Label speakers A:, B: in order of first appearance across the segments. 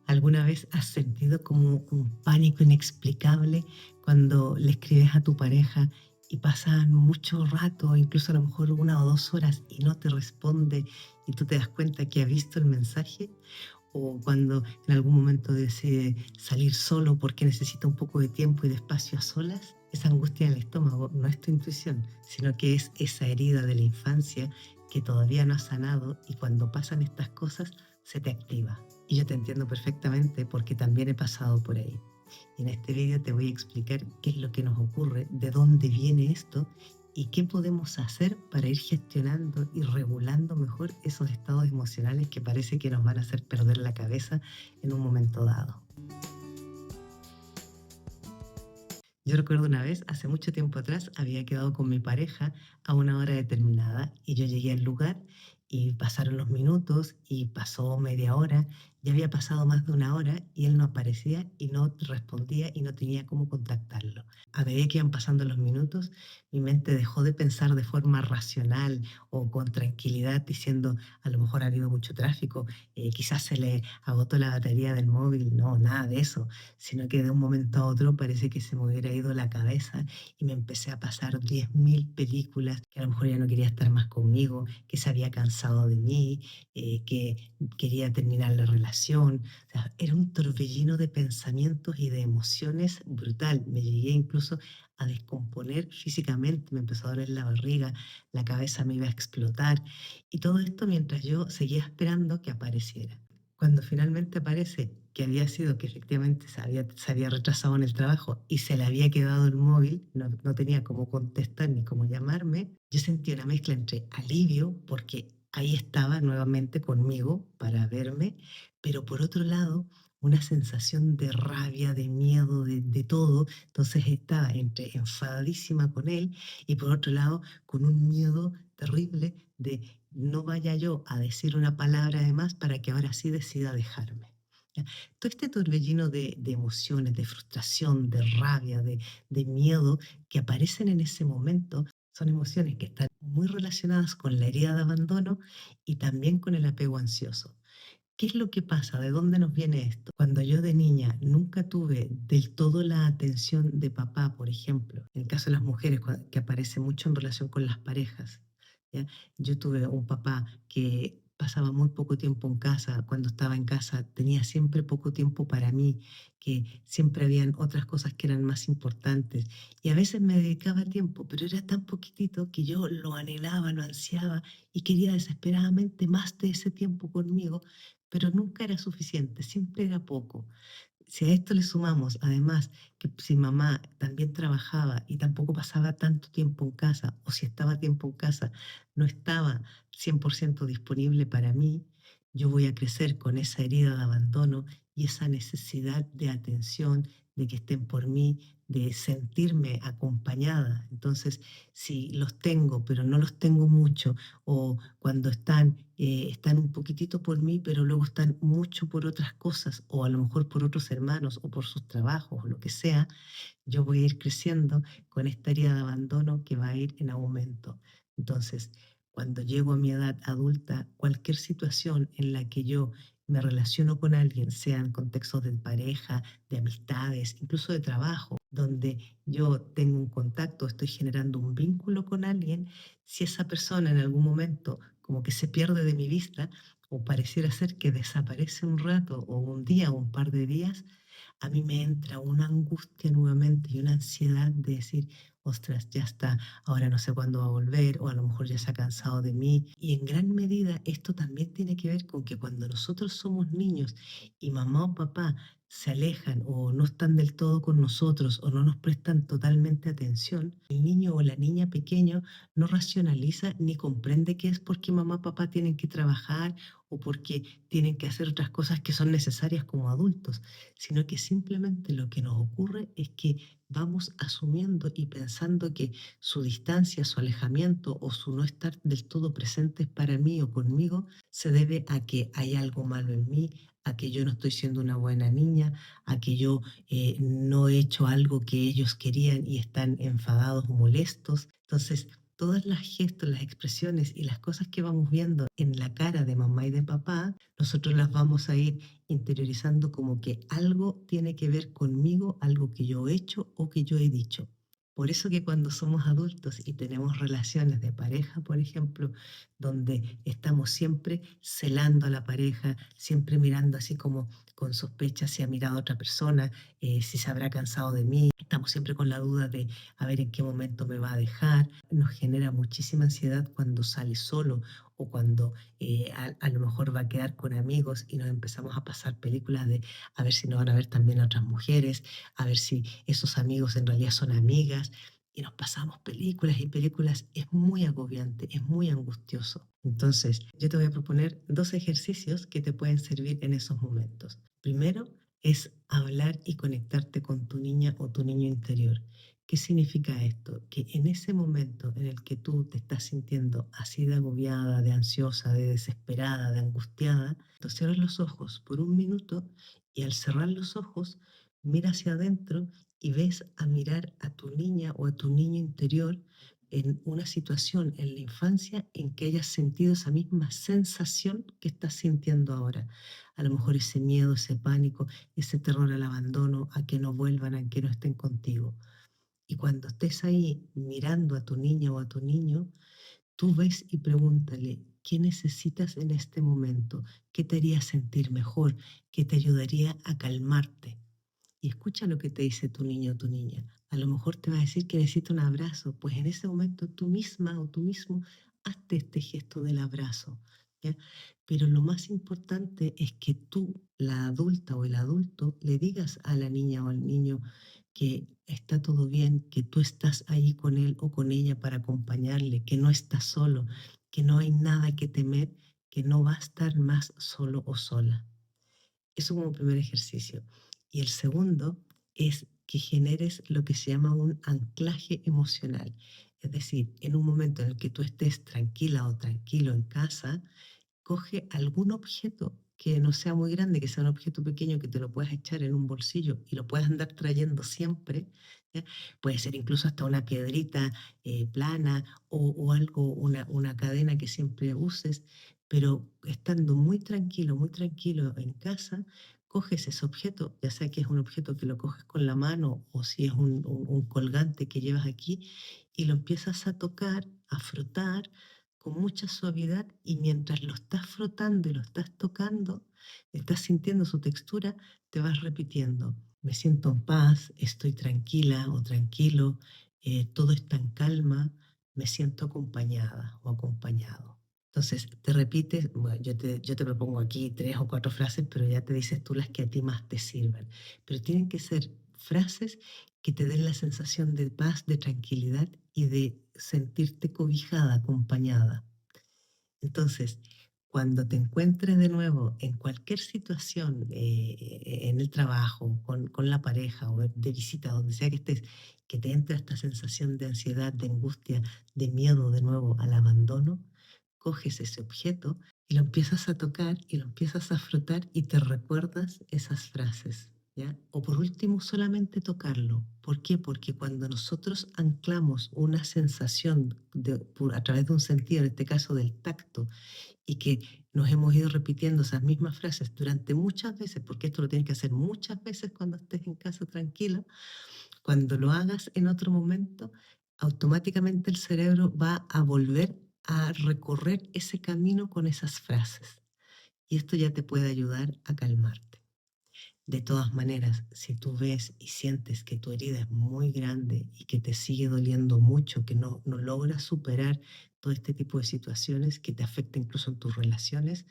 A: ¿Alguna vez has sentido como un pánico inexplicable cuando le escribes a tu pareja y pasan mucho rato, incluso a lo mejor 1 o 2 horas y no te responde y tú te das cuenta que ha visto el mensaje? ¿O cuando en algún momento decide salir solo porque necesita un poco de tiempo y de espacio a solas? Esa angustia en el estómago no es tu intuición, sino que es esa herida de la infancia que todavía no ha sanado y cuando pasan estas cosas se te activa. Y yo te entiendo perfectamente porque también he pasado por ahí. Y en este vídeo te voy a explicar qué es lo que nos ocurre, de dónde viene esto y qué podemos hacer para ir gestionando y regulando mejor esos estados emocionales que parece que nos van a hacer perder la cabeza en un momento dado. Yo recuerdo una vez, hace mucho tiempo atrás, había quedado con mi pareja a una hora determinada y yo llegué al lugar y pasaron los minutos y pasó media hora, ya había pasado más de 1 hora y él no aparecía y no respondía y no tenía cómo contactarlo. A medida que iban pasando los minutos, mi mente dejó de pensar de forma racional o con tranquilidad diciendo, a lo mejor ha habido mucho tráfico, quizás se le agotó la batería del móvil, no, nada de eso, sino que de un momento a otro parece que se me hubiera ido la cabeza y me empecé a pasar 10.000 películas, que a lo mejor ya no quería estar más conmigo, que se había cansado de mí, que quería terminar la relación. O sea, era un torbellino de pensamientos y de emociones brutal. Me llegué incluso a descomponer físicamente, me empezó a doler la barriga, la cabeza me iba a explotar y todo esto mientras yo seguía esperando que apareciera. Cuando finalmente aparece que había sido que efectivamente se había retrasado en el trabajo y se le había quedado el móvil, no tenía cómo contestar ni cómo llamarme, yo sentí una mezcla entre alivio, porque ahí estaba nuevamente conmigo para verme, pero por otro lado, una sensación de rabia, de miedo, de todo. Entonces estaba entre enfadadísima con él y por otro lado, con un miedo terrible de no vaya yo a decir una palabra de más para que ahora sí decida dejarme. ¿Ya? Todo este torbellino de emociones, de frustración, de rabia, de miedo que aparecen en ese momento son emociones que están muy relacionadas con la herida de abandono y también con el apego ansioso. ¿Qué es lo que pasa? ¿De dónde nos viene esto? Cuando yo de niña nunca tuve del todo la atención de papá, por ejemplo, en el caso de las mujeres, que aparece mucho en relación con las parejas, ¿ya? Yo tuve un papá que pasaba muy poco tiempo en casa, cuando estaba en casa tenía siempre poco tiempo para mí, que siempre habían otras cosas que eran más importantes y a veces me dedicaba tiempo, pero era tan poquitito que yo lo anhelaba, lo ansiaba y quería desesperadamente más de ese tiempo conmigo, pero nunca era suficiente, siempre era poco. Si a esto le sumamos, además, que si mamá también trabajaba y tampoco pasaba tanto tiempo en casa, o si estaba tiempo en casa, no estaba 100% disponible para mí, yo voy a crecer con esa herida de abandono y esa necesidad de atención, de que estén por mí, de sentirme acompañada. Entonces, si los tengo, pero no los tengo mucho, o cuando están un poquitito por mí, pero luego están mucho por otras cosas, o a lo mejor por otros hermanos, o por sus trabajos, o lo que sea, yo voy a ir creciendo con esta herida de abandono que va a ir en aumento. Entonces, cuando llego a mi edad adulta, cualquier situación en la que yo me relaciono con alguien, sea en contextos de pareja, de amistades, incluso de trabajo, donde yo tengo un contacto, estoy generando un vínculo con alguien, si esa persona en algún momento como que se pierde de mi vista o pareciera ser que desaparece un rato o un día o un par de días, a mí me entra una angustia nuevamente y una ansiedad de decir, ostras, ya está, ahora no sé cuándo va a volver, o a lo mejor ya se ha cansado de mí. Y en gran medida esto también tiene que ver con que cuando nosotros somos niños y mamá o papá se alejan o no están del todo con nosotros o no nos prestan totalmente atención, el niño o la niña pequeño no racionaliza ni comprende que es porque mamá o papá tienen que trabajar o porque tienen que hacer otras cosas que son necesarias como adultos, sino que simplemente lo que nos ocurre es que vamos asumiendo y pensando que su distancia, su alejamiento o su no estar del todo presentes para mí o conmigo se debe a que hay algo malo en mí, a que yo no estoy siendo una buena niña, a que yo no he hecho algo que ellos querían y están enfadados o molestos. Entonces, todas las gestos, las expresiones y las cosas que vamos viendo en la cara de mamá y de papá, nosotros las vamos a ir interiorizando como que algo tiene que ver conmigo, algo que yo he hecho o que yo he dicho. Por eso que cuando somos adultos y tenemos relaciones de pareja, por ejemplo, donde estamos siempre celando a la pareja, siempre mirando así como con sospecha si ha mirado a otra persona, si se habrá cansado de mí, estamos siempre con la duda de a ver en qué momento me va a dejar, nos genera muchísima ansiedad cuando sale solo o cuando a lo mejor va a quedar con amigos y nos empezamos a pasar películas de a ver si no van a ver también a otras mujeres, a ver si esos amigos en realidad son amigas. Y nos pasamos películas y películas, es muy agobiante, es muy angustioso. Entonces, yo te voy a proponer dos ejercicios que te pueden servir en esos momentos. Primero es hablar y conectarte con tu niña o tu niño interior. ¿Qué significa esto? Que en ese momento en el que tú te estás sintiendo así de agobiada, de ansiosa, de desesperada, de angustiada, tú cierras los ojos por un minuto y al cerrar los ojos, mira hacia adentro y ves a mirar a tu niña o a tu niño interior en una situación en la infancia en que hayas sentido esa misma sensación que estás sintiendo ahora. A lo mejor ese miedo, ese pánico, ese terror al abandono, a que no vuelvan, a que no estén contigo. Y cuando estés ahí mirando a tu niña o a tu niño, tú ves y pregúntale, ¿qué necesitas en este momento? ¿Qué te haría sentir mejor? ¿Qué te ayudaría a calmarte? Y escucha lo que te dice tu niño o tu niña. A lo mejor te va a decir que necesita un abrazo, pues en ese momento tú misma o tú mismo hazte este gesto del abrazo, ¿ya? Pero lo más importante es que tú, la adulta o el adulto, le digas a la niña o al niño que está todo bien, que tú estás ahí con él o con ella para acompañarle, que no estás solo, que no hay nada que temer, que no va a estar más solo o sola. Eso como primer ejercicio. Y el segundo es que generes lo que se llama un anclaje emocional. Es decir, en un momento en el que tú estés tranquila o tranquilo en casa, coge algún objeto que no sea muy grande, que sea un objeto pequeño que te lo puedas echar en un bolsillo y lo puedas andar trayendo siempre. ¿Ya? Puede ser incluso hasta una piedrita plana o algo, una cadena que siempre uses, pero estando muy tranquilo en casa, coges ese objeto, ya sea que es un objeto que lo coges con la mano o si es un colgante que llevas aquí, y lo empiezas a tocar, a frotar con mucha suavidad y mientras lo estás frotando y lo estás tocando, estás sintiendo su textura, te vas repitiendo, me siento en paz, estoy tranquila o tranquilo, todo está en calma, me siento acompañada o acompañado. Entonces, te repites, bueno, yo te propongo aquí tres o cuatro frases, pero ya te dices tú las que a ti más te sirvan. Pero tienen que ser frases que te den la sensación de paz, de tranquilidad y de sentirte cobijada, acompañada. Entonces, cuando te encuentres de nuevo en cualquier situación, en el trabajo, con la pareja o de visita, donde sea que estés, que te entre esta sensación de ansiedad, de angustia, de miedo de nuevo al abandono, coges ese objeto y lo empiezas a tocar y lo empiezas a frotar y te recuerdas esas frases. ¿Ya? O por último, solamente tocarlo. ¿Por qué? Porque cuando nosotros anclamos una sensación a través de un sentido, en este caso del tacto, y que nos hemos ido repitiendo esas mismas frases durante muchas veces, porque esto lo tienes que hacer muchas veces cuando estés en casa tranquila, cuando lo hagas en otro momento, automáticamente el cerebro va a volver a recorrer ese camino con esas frases. Y esto ya te puede ayudar a calmarte. De todas maneras, si tú ves y sientes que tu herida es muy grande y que te sigue doliendo mucho, que no logras superar todo este tipo de situaciones que te afectan incluso en tus relaciones,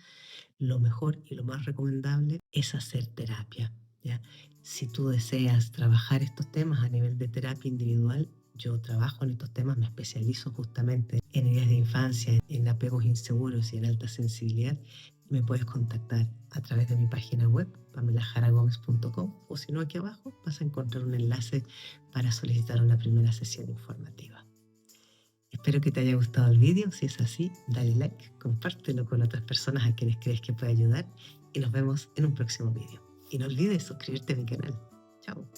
A: lo mejor y lo más recomendable es hacer terapia, ¿ya? Si tú deseas trabajar estos temas a nivel de terapia individual, yo trabajo en estos temas, me especializo justamente en heridas de infancia, en apegos inseguros y en alta sensibilidad. Me puedes contactar a través de mi página web, pamelajaragomez.com, o si no, aquí abajo vas a encontrar un enlace para solicitar una primera sesión informativa. Espero que te haya gustado el vídeo. Si es así, dale like, compártelo con otras personas a quienes crees que puede ayudar y nos vemos en un próximo vídeo. Y no olvides suscribirte a mi canal. Chao.